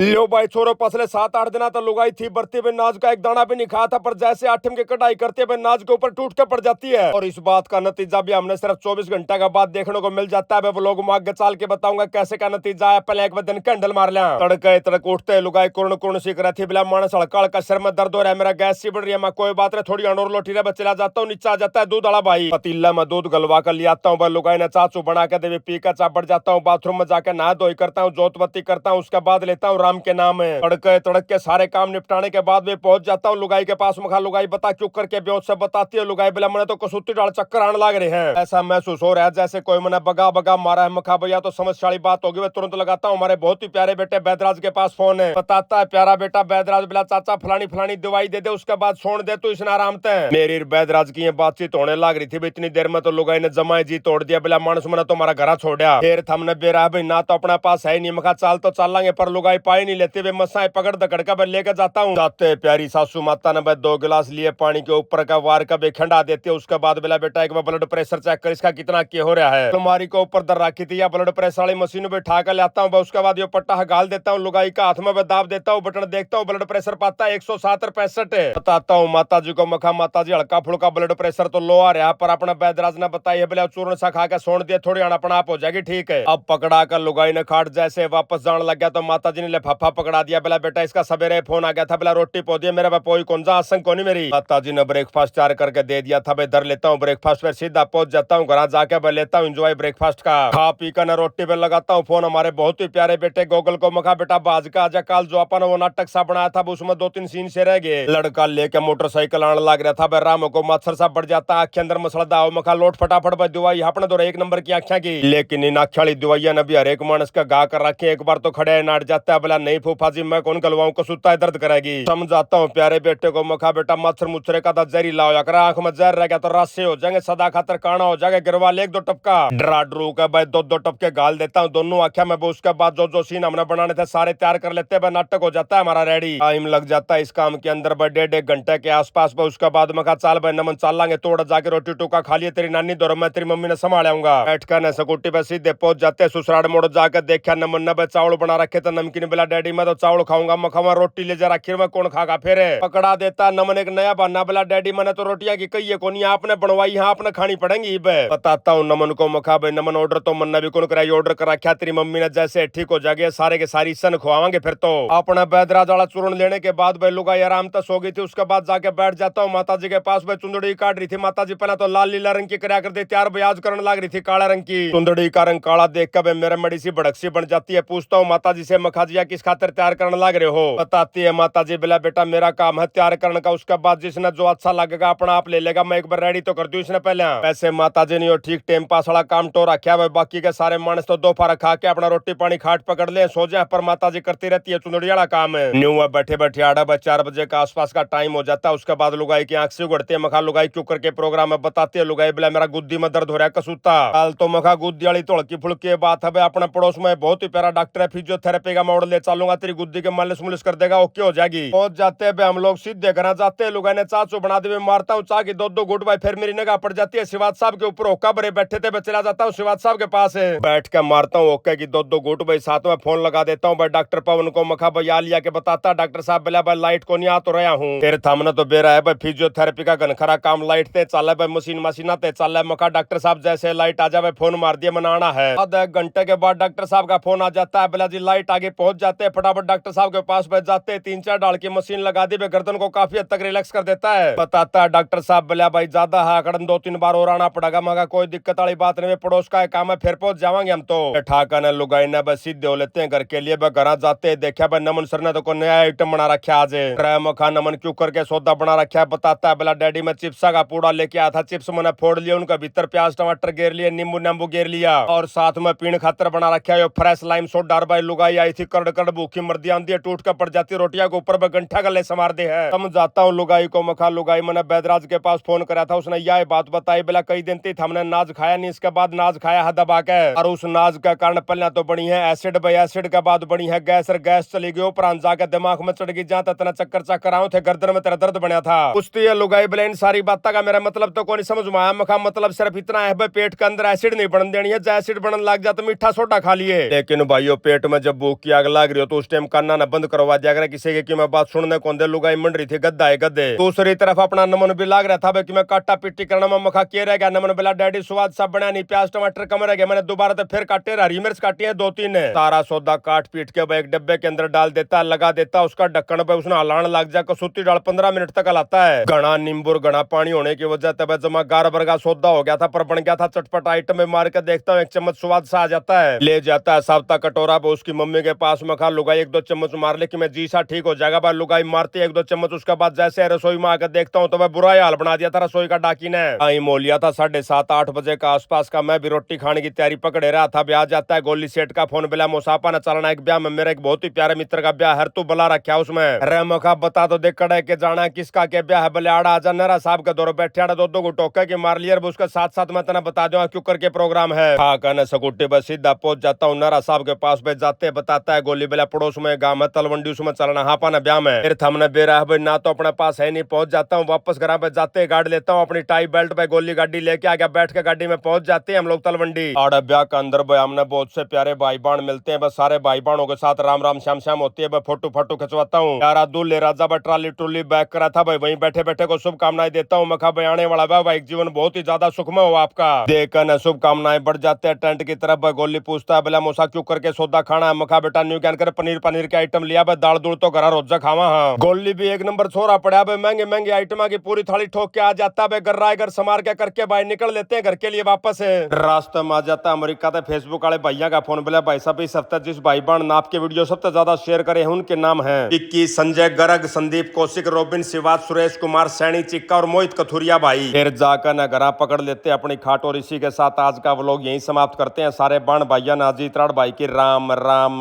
लो भाई छोरो पसले 7-8 दिना तो लुगाई थी बढ़ती में नाज का एक दाना भी नहीं खाया था, पर जैसे आठम की कटाई करते हुए नाज के ऊपर टूट के पड़ जाती है। और इस बात का नतीजा भी हमने सिर्फ 24 घंटे के बाद देखने को मिल जाता है। वो लोग आगे चाल के बताऊंगा कैसे का नतीजा है। पहले एक दिन कैंडल मार लिया, तड़के तड़क उठते लुगाई कुर्ण कुर्ण सीख रही थी। बिला मानस हड़का हड़का सर में दर्द हो रहा है, मेरा गैस सी बढ़ रही है। मैं कोई बात नहीं, थोड़ी अनोर लोटी रे चला जाता हूँ, नीचे आ जाता है दूध वाला भाई। पतीला में दूध गलवा कर ले आता हूँ, लुगाई ने चाचू बना के देवी पी कर चाप बढ़ जाता हूँ। बाथरूम में जाकर नहा धोई करता हूँ, जोतबत्ती करता हूँ, उसके बाद लेता हूँ राम के नाम है। तड़क के सारे काम निपटाने के बाद भी पहुंच जाता हूँ लुगाई के पास। मखा लुगाई बता क्यों करके बेहोश से बताती है। लुगाई बिला मैंने तो कसुत्ती डाल चक्कर आने लग रहे हैं। ऐसा महसूस हो रहा है जैसे कोई मैंने बगा बगा मारा है। मखा भैया तो समझ बात होगी, मैं तुरंत लगाता हूँ हमारे बहुत ही प्यारे बेटे बैदराज के पास फोन है। बताता है प्यारा बेटा बैदराज, बिला चाचा फलानी फलानी दवाई दे दे, उसके बाद छोड़ दे तू इसने आराम से। मेरी बैदराज की बातचीत होने लग रही थी, इतनी देर में तो लुगाई ने जमाई जी तोड़ दिया। बिला मानस मैंने तो हमारा घर छोड़ा। फिर हमने बेरा भाई ना तो अपने पास है नहीं। मखा चाल तो चाल लेंगे, पर लुगाई पाई नहीं लेते हुए मसाए पकड़ दकड़ का लेकर जाता हूँ। जाते प्यारी सासू माता ने 2 गिलास लिए पानी के ऊपर का वार का बेखंडा देते। उसके बाद बिला बेटा एक ब्लड प्रेशर चेक कर, इसका कितना क्या हो रहा है। अलमारी के ऊपर दर रखी थी या ब्लड प्रेशर वाली मशीन पे ठा कर लाता हूँ। उसके बाद ये पट्टा गाल देता हूँ, लुगाई का हाथ में दाब देता हूँ, बटन देखता हूँ, ब्लड प्रेशर पाता है 107/65 बताता हूँ माता जी को। मखा माता जी हल्का फुल्का ब्लड प्रेशर तो लो आ रहा, पर अपना बैदराज ने बताई बिला चूर्ण सा खा के सोन दिया, थोड़ी अपना आप हो जाएगी ठीक है। अब पकड़ा कर लुगाई ने खाट जैसे वापस जाने लग गया तो माता जी ने लिफाफा पकड़ा दिया। बिला बेटा इसका सवेरे फोन आ गया था, बिला रोटी पौधी मेरे पोई कौन सा आसन कोनी मेरी। माता जी ने ब्रेकफास्ट तैयार करके दे दिया था, दर लेता हूँ ब्रेकफास्ट पे सीधा पहुंच जाता हूँ घर जाके मैं लेता हूँ एंजॉय ब्रेकफास्ट का। खा पी कर रोटी पे लगाता हूँ फोन हमारे बहुत ही प्यारे बेटे गोगल को। मखा बेटा बाज का आजा कल जो अपन वो नाटक सा बनाया था उसमें 2-3 सीन से रह गए। लड़का लेके मोटरसाइकिल आने लग रहा था, राम को मच्छर सा बढ़ जाता, आंखें अंदर मसलदा हो। मखा लोट फटाफट दवाई अपने दो 1 नंबर की आंखें की, लेकिन इन आंखें वाली दवाइयां ने भी हर एक मानस का गा कर रखे। एक बार तो खड़े नाट जाता है, बोला नहीं फूफा जी मैं कौन गलवाऊं, कसुत्ता है दर्द करेगी। समझाता हूँ प्यारे बेटे को। मखा बेटा मच्छर मुच्छरे का जहरी लाओ, अगर आंख में जहर रह गया तो रास्ते हो जाएंगे, सदा खातर काना हो जाएगा। गिरवा ले 1-2 टपका डरा डरू के भाई 2-2 टपके गाल देता हूँ दोनों आंखें में। उसके बाद जो सीन हमने बनाने थे सारे तैयार कर लेते हैं, नाटक हो जाता है हमारा रेडी। टाइम लग जाता है इस काम के अंदर 1.5 घंटे के आसपास। उसके बाद मखा चाल भाई नमन चाल लांगे, तोड़ जाके रोटी टूका खा लिए, तेरी नानी दौर मैं तेरी मम्मी ने संभालूंगा। बैठ कर स्कूटी पे सीधे पहुंच जाते। ससुराल मोड़ जाकर देखा नमन ने चावल बना रखे तो नमकीन बिला डैडी मैं तो चावल खाऊंगा। मखा रोटी ले जा रखी मैं कौन खागा, फिर पकड़ा देता नमन एक नया बहाना, बोला डैडी मैंने तो रोटियां की कही है कौन, आपने बनवाई है आपने खानी पड़ेंगी। बताता हूँ नमन को। मखा भाई नमन ऑर्डर तो मन ने भी कौन कराई, ऑर्डर कर रखा तेरी मम्मी ने, जैसे ठीक हो जाएगी सारे के सारी सन खुआवांगे। फिर तो अपना बैदराज वाला चूर्ण लेने के बाद भाई लुगाई आराम तक सो गई थी। उसके बाद जाके बैठ जाता हूँ माता जी के पास। भाई चुंदड़ी काट रही थी माता जी, पहले तो लाल लीला रंग की कराया करती, तैयार ब्याज करने लग रही थी काला रंग की। चुंदड़ी का रंग काला देख कर मेरे मड़ी सी भड़क सी बन जाती है। पूछता हूँ माता जी से मखा जी किस खातिर तैयार करने लग रहे हो। बताती है माता जी बिला बेटा मेरा काम है तैयार करने का, उसके बाद जिसने जो अच्छा लगेगा अपना आप ले लेगा, मैं एक बार रेडी तो कर दूं इसने पहले। वैसे माता जी ने ठीक टाइम पास वाला काम तो रखा है। बाकी के सारे मानस तो दोपहर खा के अपना रोटी पानी खाट पकड़ ले सो जाए, पर माता जी करती रहती है चुंदड़ी वाला काम है। न्यू बैठे बैठे 4 बजे का आसपास का टाइम हो जाता है। उसके बाद लुगाई की आंख से उगड़ती है। मखा लुगाई क्यों करके प्रोग्राम में बताती है। लुगाई बिला मेरा गुद्दी में दर्द हो रहा है कसूता। कल तो मखा गुद्दी वाली तो हल्की फुल्की बात है। अपने पड़ोस में बहुत ही प्यारा डॉक्टर है, फिजियोथेरेपी का मॉडल ले चलूंगा, तेरी गुद्दी के मालिश मुलिश कर देगा, ओके हो जाएगी। पहुंच जाते हैं हम लोग सीधे घर जाते हैं। लुगाई ने चाचू बना दे, मारता हूँ चाह की 2-2 गुट भाई, फिर मेरी निगाह पड़ जाती है शिवाज साहब के ऊपर। होका बड़े बैठे थे, मैं चला जाता हूँ शिवाज साहब के पास है, बैठ के मारता हूँ ओके की 2-2 गुट भाई, साथ में फोन लगा देता हूँ भाई डॉक्टर पवन को। मखा भैया लिया के बताता डॉक्टर साहब बिला भाई लाइट को नहीं आ तो रहा हूँ। फिर थामने तो बेरा है भाई फिजियोथेरेपी का घनखरा काम, लाइट ते चल भाई मशीन मशीना ते चल। मखा डॉक्टर साहब जैसे लाइट आ जाए फोन मार दिया मनाना है। आधा घंटे के बाद डॉक्टर साहब का फोन आ जाता है, बिला जी लाइट आगे पहुंच जाते हैं। फटाफट डॉक्टर साहब के पास बैठ जाते हैं, 3-4 डाल की मशीन लगा दी, गर्दन को काफी हद तक रिलैक्स कर देता है। बताता है डॉक्टर साहब बिला भाई ज्यादा है आकड़न 2-3 बार और आना पड़ेगा। मगा कोई दिक्कत वाली बात नहीं, पड़ोस का काम है फिर पहुंच जावांगे हम तो। ठाकर ने लुगाई ने बस सीधे हो लेते हैं घर के लिए। घर जाते हैं देखा भाई नमन सर ने तो कोई नया आइटम बना रखा आज। मखा नमन क्यों करके सौदा बना रखा है। बताता है बोला डैडी मैं चिप्सा का पूड़ा लेके आया था, चिप्स मैंने फोड़ लिया, उनका भीतर प्याज टमाटर गेर लिए, नींबू नींबू गेर लिया, और साथ में पीण खातर बना रखा है फ्रेश लाइम सोडा। भाई लुगाई आई थी कड़ कड़ भूखी मर्दी आंधी टूट कर पड़ जाती, रोटियां के ऊपर गंठा गले समार दे है। समझाता हूँ लुगाई को। मखा लुगाई मैंने बैदराज के पास फोन करा था, उसने यह बात बताई बोला कई दिन थी हमने नाज खाया नहीं, इसके बाद नाज खाया है दबा के, और उस नाज के कारण पहले तो बनी है एसिड, भाई एसिड के बाद बनी है गैस, और गैस चली गई ऊपर जाके दिमाग में चढ़ गई, जहां तक चक्कर चक्कर आऊं थे, गर्दन में तेरा दर्द बना था। पूछती है लुगाई बोले इन सारी बातों का मेरा मतलब तो कोई समझ में आया। मखा मतलब सिर्फ इतना है भाई पेट के अंदर एसिड नहीं बन देनी है, जब एसिड बनने लग जाए तो मीठा सोडा खा लिए। लेकिन भाइयों पेट में जब भूख की आग लग लग रही हो तो उस टाइम काना न बंद करवा दिया करे किसी की, मैं बात सुनने कौन दे, लुगाई मंड रही थी गद्दा है गद्दे। दूसरी तरफ अपना नमन भी लाग रहा था भाई कि मैं काटा पिट्टी करना में मखा किए रह गया। नमन बोला डैडी स्वाद सब बना नहीं, प्याज टमाटर कम रह गया। मैंने दोबारा तो फिर काटे, हरी मिर्च काटी है 2-3 ने। सारा सौदा काट पीट के भाई एक डब्बे के अंदर डाल देता, लगा देता उसका ढक्कन पे, उसने हलाने लग जा, कसूती डाल 15 मिनट तक हलाता है। घना नींबू घना पानी होने की वजह तब जमा गार बरगा सौदा हो गया था, पर बन गया था चटपट आइटम में। मार के देखता हूँ एक चम्मच स्वाद सा आ जाता है, ले जाता है साबता कटोरा पे उसकी मम्मी के पास में खा। लुगाई 1-2 चम्मच मार ले कि मैं जी सा ठीक हो जाएगा। भाई लुगाई मारती 1-2 चम्मच, उसके बाद जैसे रसोई में आकर देखता हूँ तो मैं बुरा हाल बना दिया था रसोई का डाकी ने। आई मोलिया था 7:30-8 बजे का आसपास का, मैं भी रोटी खाने की तैयारी पकड़े रहा था। ब्याह जाता है गोली सेठ का फोन, बिला मुसाफा न चलना एक ब्याह में, मेरे एक बहुत ही प्यारे मित्र का ब्याह है, तू बुला रखा उसमें। रे मखा बता तो देख कड़े के जाना है किसका के ब्याह है। बोले आड़ा आजा नरा साहब के दौर बैठे आड़ा 2-2 को टोके की मार लिया। उसके साथ साथ मैं तना बता दूंगा क्यों करके प्रोग्राम है। हाँ कहने स्कूटी पर सीधा पहुंच जाता हूँ नरा साहब के पास पे, जाते बताता है गोली बेला पड़ोस में गाँव में तलवंडी उसमें चलना हाँ पाना ब्याह में। फिर थमने बेरा है भाई ना तो अपने पास है नहीं, पहुंच जाता हूँ वापस घर पे, जाते गाड़ी लेता हूँ अपनी टाई बेल्ट पे, गोली गाड़ी लेके आ गया, बैठ के गाड़ी में पहुंच जाते हैं हम लोग तलवंडी। आड़ा ब्याह के अंदर भाई हमने बहुत से प्यारे भाई बहन मिलते हैं, बस सारे भाई बहनों के साथ राम राम श्याम श्याम होती है। मैं फोटो फोटो खिंचवाता हूँ यार, दूल्हे राजा भाई ट्राली ट्रोली बैक करा था भाई, वहीं बैठे बैठे को शुभकामनाएं देता हूँ। मखा भाई आने वाला भाई जीवन बहुत ही ज्यादा सुखमय हो आपका। देखकर शुभकामनाएं बढ़ जाते हैं। टेंट की तरफ भाई गोली पूछता है बोला मूसा क्यों करके सौदा खाना है। मखा बेटा न्यू ज्ञान कर पनीर पनीर के आइटम लिया भाई, दाल दूल तो घर रोजा खावा। हाँ गोली भी एक नंबर छोरा पड़ा भाई, महंगे महंगे आइटम की पूरी थाली ठोक के आ जाता है। गर्रा घर समार के करके भाई निकल लेते हैं घर के लिए वापस। रास्ते में आ जाता अमेरिका से फेसबुक वाले भैया का फोन, बोला भाई साहब इस हफ्ते जिस भाई बहन नाप के वीडियो सबसे ज्यादा शेयर करे हैं उनके नाम है इक्की, संजय गर्ग, संदीप कौशिक, रोबिन सिवाज, सुरेश कुमार सैनी चिक्का और मोहित कथुरिया भाई। फिर जाकर न घरा पकड़ लेते अपनी खाट, और इसी के साथ आज का व्लॉग यहीं समाप्त करते हैं। सारे बहन भाइया नाजी त्राड़ भाई की राम राम।